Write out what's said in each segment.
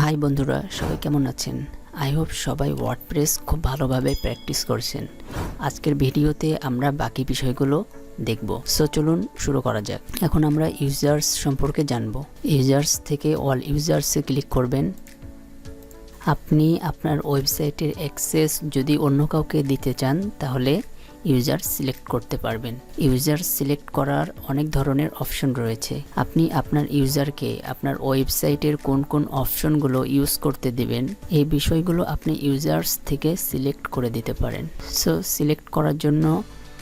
High বন্ধুরা, সবাই কেমন আছেন? আই হোপ সবাই ওয়ার্ডপ্রেস খুব ভালোভাবে প্র্যাকটিস করছেন। আজকের ভিডিওতে আমরা বাকি বিষয়গুলো দেখব। সো চলুন শুরু করা যাক। এখন আমরা ইউজার্স সম্পর্কে জানব। ইউজার্স থেকে অল ইউজার্সে ক্লিক করবেন। আপনি আপনার ওয়েবসাইটের অ্যাক্সেস যদি অন্য কাউকে দিতে চান তাহলে ইউজার সিলেক্ট করতে পারবেন। ইউজার সিলেক্ট করার অনেক ধরনের অপশন রয়েছে। আপনি আপনার ইউজারকে আপনার ওয়েবসাইটের কোন কোন অপশনগুলো ইউজ করতে দিবেন এই বিষয়গুলো আপনি ইউজার্স থেকে সিলেক্ট করে দিতে পারেন। সো সিলেক্ট করার জন্য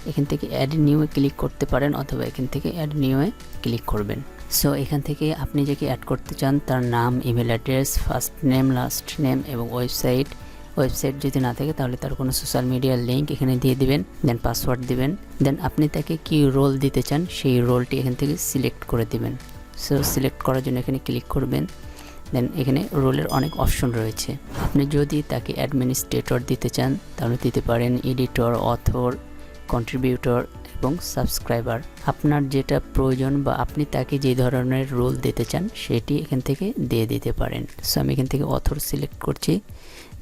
এখান থেকে অ্যাড নিউয়ে ক্লিক করতে পারেন অথবা এখান থেকে অ্যাড নিউয়ে ক্লিক করবেন। সো এখান থেকে আপনি যাকে অ্যাড করতে চান তার নাম, email address, first name, last name এবং ওয়েবসাইট যদি না থাকে তাহলে তার কোনো সোশ্যাল মিডিয়ার লিঙ্ক এখানে দিয়ে দিবেন। দেন পাসওয়ার্ড দিবেন। দেন আপনি তাকে কি রোল দিতে চান সেই রোলটি এখান থেকে সিলেক্ট করে দিবেন। সো সিলেক্ট করার জন্য এখানে ক্লিক করবেন। দেন এখানে রোলের অনেক অপশন রয়েছে। আপনি যদি তাকে অ্যাডমিনিস্ট্রেটর দিতে চান তাহলে দিতে পারেন, এডিটর, অথর, কন্ট্রিবিউটর এবং সাবস্ক্রাইবার। আপনার যেটা প্রয়োজন বা আপনি তাকে যে ধরনের রোল দিতে চান সেটি এখান থেকে দিয়ে দিতে পারেন। সো আমি এখান থেকে অথর সিলেক্ট করছি।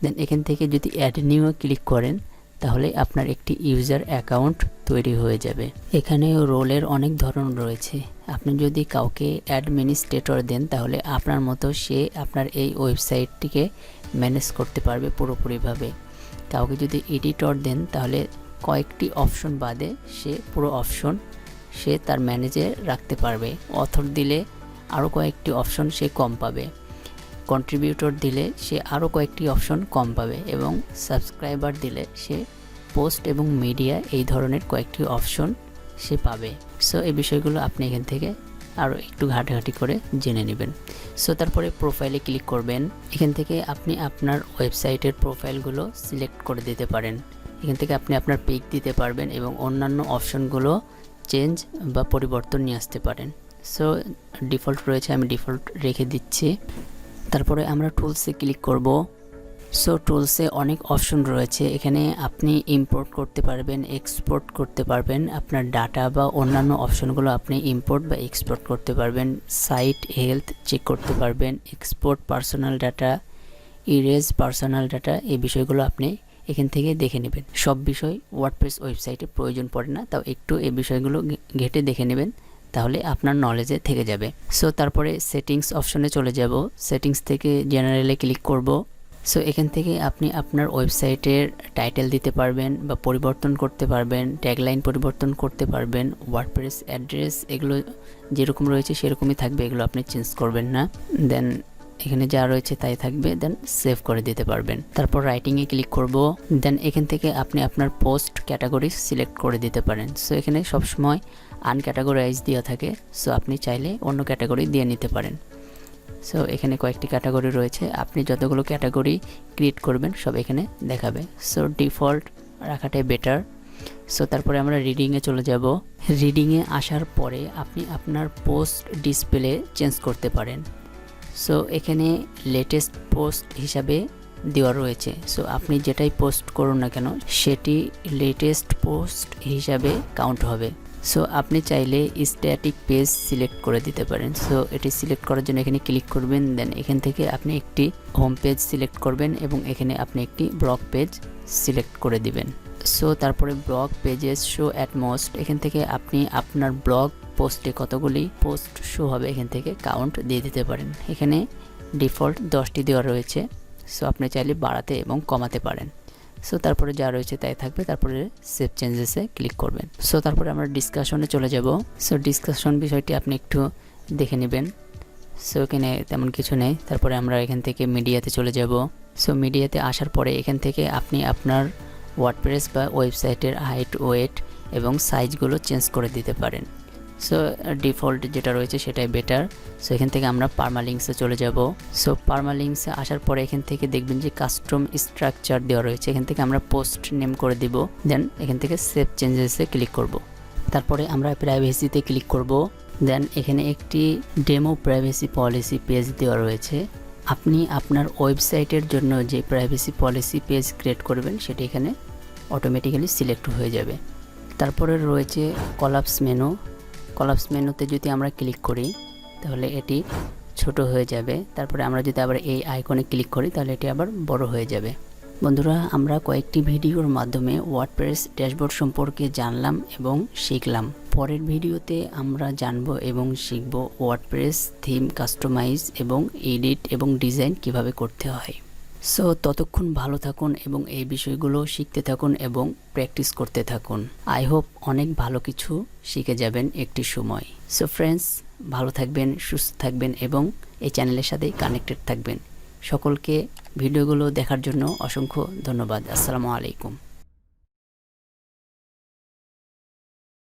দেন এখান থেকে যদি অ্যাড নিউ ক্লিক করেন তাহলে আপনার একটি ইউজার অ্যাকাউন্ট তৈরি হয়ে যাবে। এখানে রোলের অনেক ধরন রয়েছে। আপনি যদি কাউকে অ্যাডমিনিস্ট্রেটর দেন তাহলে আপনার মতো সে আপনার এই ওয়েবসাইটটিকে ম্যানেজ করতে পারবে পুরোপুরিভাবে। কাউকে যদি এডিটর দেন তাহলে কয়েকটি অপশন বাদে সে পুরো অপশন সে তার ম্যানেজে রাখতে পারবে। অথর দিলে আরও কয়েকটি অপশন সে কম পাবে। কন্ট্রিবিউটর দিলে সে আরও কয়েকটি অপশন কম পাবে এবং সাবস্ক্রাইবার দিলে সে পোস্ট এবং মিডিয়া এই ধরনের কয়েকটি অপশন সে পাবে। সো এই বিষয়গুলো আপনি এখান থেকে আরও একটু ঘাটাঘাটি করে জেনে নেবেন। সো তারপরে প্রোফাইলে ক্লিক করবেন। এখান থেকে আপনি আপনার ওয়েবসাইটের প্রোফাইলগুলো সিলেক্ট করে দিতে পারেন। এখান থেকে আপনি আপনার পিক দিতে পারবেন এবং অন্যান্য অপশনগুলো চেঞ্জ বা পরিবর্তন নিয়ে আসতে পারেন। সো ডিফল্ট রয়েছে, আমি ডিফল্ট রেখে দিচ্ছি। তারপরে আমরা টুলসে ক্লিক করব। সো টুলসে অনেক অপশন রয়েছে। এখানে আপনি ইম্পোর্ট করতে পারবেন, এক্সপোর্ট করতে পারবেন আপনার ডাটা বা অন্যান্য অপশনগুলো আপনি ইম্পোর্ট বা এক্সপোর্ট করতে পারবেন। সাইট হেলথ চেক করতে পারবেন, export personal data, erase personal data, এই বিষয়গুলো আপনি এখান থেকে দেখে নেবেন। সব বিষয় ওয়ার্ডপ্রেস ওয়েবসাইটে প্রয়োজন পড়ে না, তাও একটু এই বিষয়গুলো ঘেটে দেখে নেবেন, তাহলে আপনার নলেজে থেকে যাবে। সো তারপরে সেটিংস অপশনে চলে যাব। সেটিংস থেকে জেনারেলে ক্লিক করব। সো এখান থেকে আপনি আপনার ওয়েবসাইটের টাইটেল দিতে পারবেন বা পরিবর্তন করতে পারবেন, ট্যাগলাইন পরিবর্তন করতে পারবেন, ওয়ার্ডপ্রেস অ্যাড্রেস এগুলো যেরকম রয়েছে সেরকমই থাকবে, এগুলো আপনি চেঞ্জ করবেন না। দেন এখানে যা রয়েছে তাই থাকবে। দেন সেভ করে দিতে পারবেন। তারপর রাইটিংয়ে ক্লিক করব। দেন এখান থেকে আপনি আপনার পোস্ট ক্যাটাগরি সিলেক্ট করে দিতে পারেন। সো এখানে সবসময় আনক্যাটাগরাইজ দেওয়া থাকে, সো আপনি চাইলে অন্য ক্যাটাগরি দিয়ে নিতে পারেন। সো এখানে কয়েকটি ক্যাটাগরি রয়েছে, আপনি যতগুলো ক্যাটাগরি ক্রিয়েট করবেন সব এখানে দেখাবে। সো ডিফল্ট রাখাটাই বেটার। সো তারপরে আমরা রিডিংয়ে চলে যাব। রিডিংয়ে আসার পরে আপনি আপনার পোস্ট ডিসপ্লে চেঞ্জ করতে পারেন। সো এখানে লেটেস্ট পোস্ট হিসাবে দেওয়া রয়েছে। সো আপনি যেটাই পোস্ট করুন না কেন সেটি লেটেস্ট পোস্ট হিসাবে কাউন্ট হবে। সো আপনি চাইলে স্ট্যাটিক পেজ সিলেক্ট করে দিতে পারেন। সো এটি সিলেক্ট করার জন্য এখানে ক্লিক করবেন। দেন এখান থেকে আপনি একটি হোম পেজ সিলেক্ট করবেন এবং এখানে আপনি একটি ব্লগ পেজ সিলেক্ট করে দিবেন। সো তারপরে blog pages show at most, এখান থেকে আপনি আপনার ব্লগ পোস্টে কতগুলি পোস্ট শো হবে এখান থেকে কাউন্ট দিয়ে দিতে পারেন। এখানে ডিফল্ট 10টি দেওয়া রয়েছে। সো আপনি চাইলে বাড়াতে এবং কমাতে পারেন। সো তারপরে যা রয়েছে তাই থাকবে। তারপরে সেভ চেঞ্জেসে ক্লিক করবেন। সো তারপরে আমরা ডিসকাশনে চলে যাব। সো ডিসকাশন বিষয়টি আপনি একটু দেখে নেবেন। সো এখানে তেমন কিছু নেই। তারপরে আমরা এখান থেকে মিডিয়াতে চলে যাব। সো মিডিয়াতে আসার পরে এখান থেকে আপনি আপনার ওয়ার্ডপ্রেস বা ওয়েবসাইটের হাইট, ওয়েট এবং সাইজগুলো চেঞ্জ করে দিতে পারেন। সো ডিফল্ট যেটা রয়েছে সেটাই বেটার। সো এখান থেকে আমরা পারমালিঙ্কসে চলে যাব। সো পারমালিঙ্কসে আসার পরে এখান থেকে দেখবেন যে কাস্টম স্ট্রাকচার দেওয়া রয়েছে, এখান থেকে আমরা পোস্ট নেম করে দিব। দেন এখান থেকে সেভ চেঞ্জেসে ক্লিক করব। তারপরে আমরা প্রাইভেসিতে ক্লিক করব। দেন এখানে একটি ডেমো প্রাইভেসি পলিসি পেজ দেওয়া রয়েছে। আপনি আপনার ওয়েবসাইটের জন্য যে প্রাইভেসি পলিসি পেজ ক্রিয়েট করবেন সেটি এখানে অটোমেটিক্যালি সিলেক্ট হয়ে যাবে। তারপরে রয়েছে কলাপস মেনু। কলাপস মেনুতে যদি আমরা ক্লিক করি তাহলে এটি ছোট হয়ে যাবে। তারপরে আমরা যদি আবার এই আইকনে ক্লিক করি তাহলে এটি আবার বড় হয়ে যাবে। বন্ধুরা, আমরা কয়েকটি ভিডিওর মাধ্যমে ওয়ার্ডপ্রেস ড্যাশবোর্ড সম্পর্কে জানলাম এবং শিখলাম। পরের ভিডিওতে আমরা জানব এবং শিখব ওয়ার্ডপ্রেস থিম কাস্টমাইজ এবং এডিট এবং ডিজাইন কিভাবে করতে হয়। সো ততক্ষণ ভালো থাকুন এবং এই বিষয়গুলো শিখতে থাকুন এবং প্র্যাকটিস করতে থাকুন। আই হোপ অনেক ভালো কিছু শিখে যাবেন একটি সময়। সো ফ্রেন্ডস, ভালো থাকবেন, সুস্থ থাকবেন এবং এই চ্যানেলের সাথে কানেক্টেড থাকবেন। সকলকে ভিডিওগুলো দেখার জন্য অসংখ্য ধন্যবাদ। আসসালামু আলাইকুম।